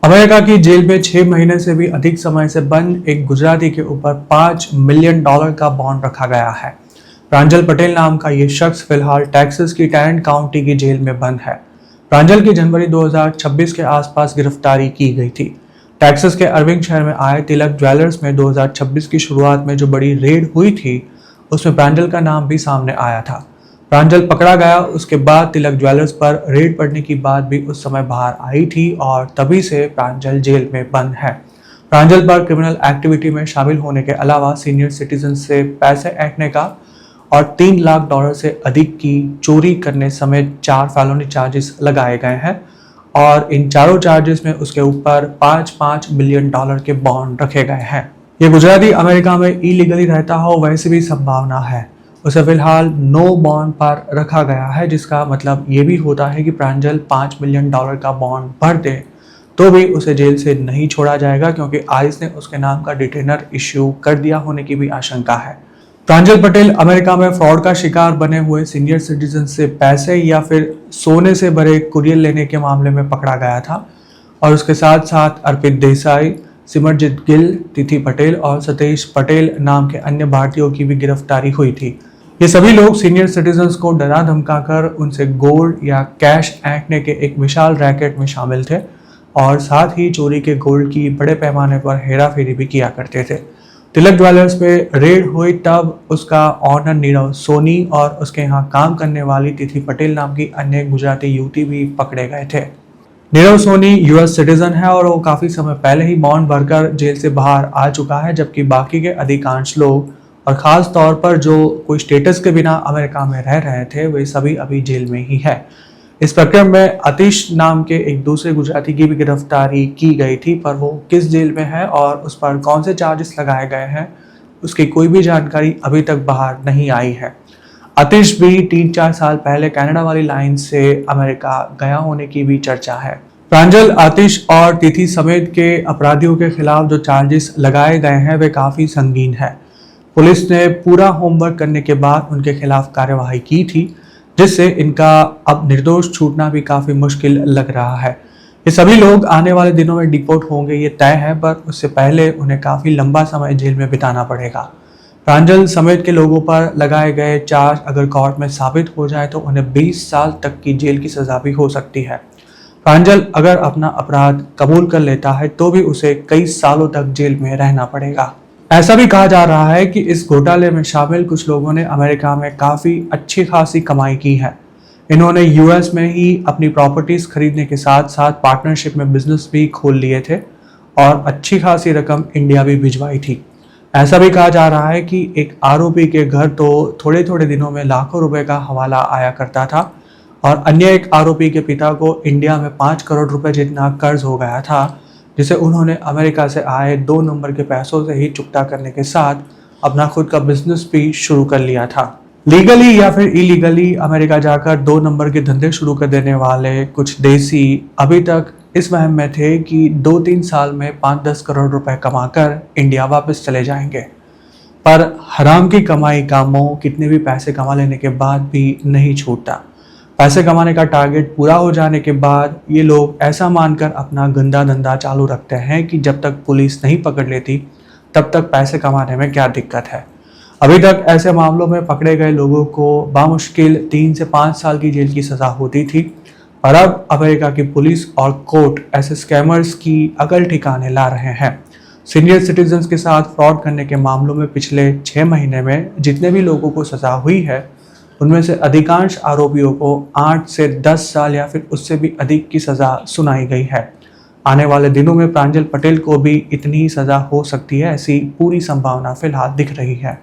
America की jail में 6 महीने से भी अधिक समय से बंद एक गुजराती के ऊपर $5 मिलियन का बॉन्ड रखा गया है। प्रांजल पटेल नाम का ये शख्स फिलहाल टेक्सास की टैरेंट काउंटी की जेल में बंद है। प्रांजल की जनवरी 2026 के आसपास गिरफ्तारी की गई थी। टेक्सास के अर्विंग शहर में आए तिलक ज्वेलर्स में 2026 की शुरुआत में जो बड़ी रेड हुई थी, उसमें प्रांजल का नाम भी सामने आया था। प्रांजल पकड़ा गया, उसके बाद तिलक ज्वेलर्स पर रेड पड़ने की बात भी उस समय बाहर आई थी और तभी से प्रांजल जेल में बंद है। प्रांजल पर क्रिमिनल एक्टिविटी में शामिल होने के अलावा सीनियर सिटीजन से पैसे ऐंठने का और $3 लाख से अधिक की चोरी करने समेत 4 फैलोनी चार्जेस लगाए गए हैं और इन चारों चार्जेस में उसके ऊपर $5 मिलियन के बॉन्ड रखे गए हैं। ये गुजराती अमेरिका में इलीगली रहता हो, वैसे भी संभावना है। उसे फिलहाल नो बॉन्ड पर रखा गया है, जिसका मतलब ये भी होता है कि प्रांजल $5 मिलियन का बॉन्ड भर दे तो भी उसे जेल से नहीं छोड़ा जाएगा, क्योंकि आईस ने उसके नाम का डिटेनर इश्यू कर दिया होने की भी आशंका है। प्रांजल पटेल अमेरिका में फ्रॉड का शिकार बने हुए सीनियर सिटीजन से पैसे या फिर सोने से भरे कुरियर लेने के मामले में पकड़ा गया था और उसके साथ साथ अर्पित देसाई, सिमरजीत गिल, तिथि पटेल और सतीश पटेल नाम के अन्य भारतीयों की भी गिरफ्तारी हुई थी। ये सभी लोग सीनियर सिटीजन्स को डरा धमकाकर उनसे गोल्ड या कैश ऐंठने के एक विशाल रैकेट में शामिल थे और साथ ही चोरी के गोल्ड की बड़े पैमाने पर हेराफेरी भी किया करते थे। तिलक ज्वेलर्स पे रेड हुई तब उसका ऑनर नीरव सोनी और उसके यहाँ काम करने वाली तिथि पटेल नाम की अन्य गुजराती युवती भी पकड़े गए थे। नीरव सोनी यूएस सिटीजन है और वो काफी समय पहले ही बॉन्ड भरकर जेल से बाहर आ चुका है, जबकि बाकी के अधिकांश लोग और खास तौर पर जो कोई स्टेटस के बिना अमेरिका में रह रहे थे, वे सभी अभी जेल में ही है। इस प्रकरण में आतिश नाम के एक दूसरे गुजराती की भी गिरफ्तारी की गई थी, पर वो किस जेल में है और उस पर कौन से चार्जेस लगाए गए हैं, उसकी कोई भी जानकारी अभी तक बाहर नहीं आई है। आतिश भी 3-4 साल पहले कनाडा वाली लाइन से अमेरिका गया होने की भी चर्चा है। प्रांजल, आतिश और तिथि समेत के अपराधियों के खिलाफ जो चार्जेस लगाए गए हैं वे काफी संगीन है। पुलिस ने पूरा होमवर्क करने के बाद उनके खिलाफ कार्यवाही की थी, जिससे इनका अब निर्दोष छूटना भी काफी मुश्किल लग रहा है। ये सभी लोग आने वाले दिनों में डिपोर्ट होंगे, ये तय है, पर उससे पहले उन्हें काफी लंबा समय जेल में बिताना पड़ेगा। प्रांजल समेत के लोगों पर लगाए गए चार्ज अगर कोर्ट में साबित हो जाए तो उन्हें 20 साल तक की जेल की सजा भी हो सकती है। प्रांजल अगर अपना अपराध कबूल कर लेता है तो भी उसे कई सालों तक जेल में रहना पड़ेगा। ऐसा भी कहा जा रहा है कि इस घोटाले में शामिल कुछ लोगों ने अमेरिका में काफी अच्छी खासी कमाई की है। इन्होंने यूएस में ही अपनी प्रॉपर्टीज खरीदने के साथ साथ पार्टनरशिप में बिजनेस भी खोल लिए थे और अच्छी खासी रकम इंडिया भी भिजवाई थी। ऐसा भी कहा जा रहा है कि एक आरोपी के घर तो थोड़े थोड़े दिनों में लाखों रुपए का हवाला आया करता था और अन्य एक आरोपी के पिता को इंडिया में 5 करोड़ रुपए जितना कर्ज हो गया था, जिसे उन्होंने अमेरिका से आए 2 नंबर के पैसों से ही चुकता करने के साथ अपना खुद का बिजनेस भी शुरू कर लिया था। लीगली या फिर इलीगली अमेरिका जाकर 2 नंबर के धंधे शुरू कर देने वाले कुछ देसी अभी तक इस वहम में थे कि 2-3 साल में 5-10 करोड़ रुपए कमाकर इंडिया वापस चले जाएंगे, पर हराम की कमाई का मोह कितने भी पैसे कमा लेने के बाद भी नहीं छूटता। पैसे कमाने का टारगेट पूरा हो जाने के बाद ये लोग ऐसा मानकर अपना गंदा धंधा चालू रखते हैं कि जब तक पुलिस नहीं पकड़ लेती तब तक पैसे कमाने में क्या दिक्कत है। अभी तक ऐसे मामलों में पकड़े गए लोगों को बामुश्किल 3 से 5 साल की जेल की सजा होती थी, और अब अमेरिका की पुलिस और कोर्ट ऐसे स्कैमर्स की अकल ठिकाने ला रहे हैं। सीनियर सिटीजन्स के साथ फ्रॉड करने के मामलों में पिछले 6 महीने में जितने भी लोगों को सजा हुई है, उनमें से अधिकांश आरोपियों को 8 से 10 साल या फिर उससे भी अधिक की सजा सुनाई गई है। आने वाले दिनों में प्रांजल पटेल को भी इतनी ही सजा हो सकती है, ऐसी पूरी संभावना फिलहाल दिख रही है।